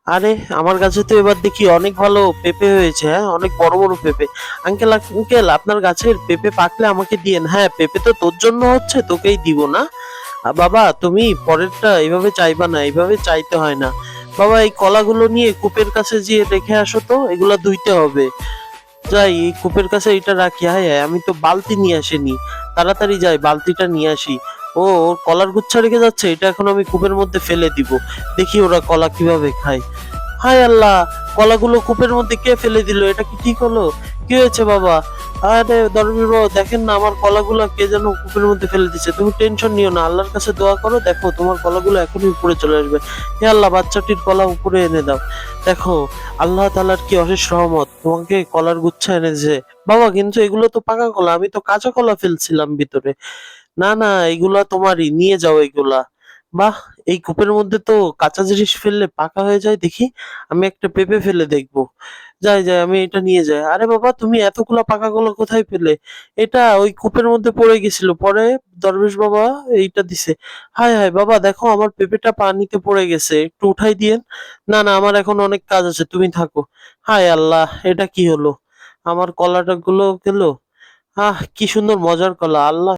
আরে আমার কাছে তো এবার দেখি অনেক ভালো পেঁপে হয়েছে, হ্যাঁ অনেক বড় বড় পেঁপে। আঙ্কেল আপনার গাছের পেঁপে পাকলে আমাকে দিয়েন। হ্যাঁ পেঁপে তো তোর জন্য হচ্ছে, তোকেই দিব না। বাবা তুমি পরেরটা এইভাবে চাইবা না, এইভাবে চাইতে হয় না। বাবা এই কলাগুলো নিয়ে কূপের কাছে গিয়ে রেখে আসো তো, এগুলা ধুইতে হবে। যাই এই কূপের কাছে এটা রাখি। হায় হায় আমি তো বালতি নিয়ে আসিনি, তাড়াতাড়ি যাই বালতিটা নিয়ে আসি। ও ওর কলার গুচ্ছা রেখে যাচ্ছে, এটা এখন আমি কূপের মধ্যে ফেলে দিব। দেখি ওরা কলা কিভাবে খায়। হায় আল্লাহ, কলাগুলো কূপের মধ্যে কে ফেলে দিল? এটা কি ঠিক হলো? কি হয়েছে বাবা? আরে দরবেশ বাবা দেখেন না, আমার কলাগুলো কে যেন কূপের মধ্যে ফেলে দিচ্ছে। তুমি টেনশন নিও না, আল্লাহর কাছে দোয়া করো, দেখো তোমার কলাগুলো এখনই উপরে চলে আসবে। হে আল্লাহ বাচ্চাটির কলা উপরে এনে দাও। দেখো আল্লাহ তাআলার কি অশেষ রহমত, তোমাকে কলার গুচ্ছা এনেছে। বাবা কিন্তু এগুলো তো পাকা কলা, আমি তো কাঁচা কলা ফেলছিলাম ভিতরে। না না, এগুলা তোমারই, নিয়ে যাও এগুলা। বাহ, এই কূপের মধ্যে তো কাঁচা জিনিস ফেললে পাকা হয়ে যায় দেখি। আমি একটা পেঁপে ফেলে দেখবো। যাই যাই আমি এটা নিয়ে যাই। আরে বাবা তুমি এতগুলা পাকা কলা কোথায় পেলে? এটা ওই কূপের মধ্যে পড়ে গেছিল, পরে দরবেশ বাবা এইটা দিছে। হায় হায় বাবা দেখো আমার পেঁপেটা পানিতে পড়ে গেছে, একটু উঠাই দিয়েন। না না আমার এখন অনেক কাজ আছে, তুমি থাকো। হায় আল্লাহ, এটা কি হলো? আমার কলাটা গুলো গেল। আহ কি সুন্দর মজার কলা, আল্লাহ।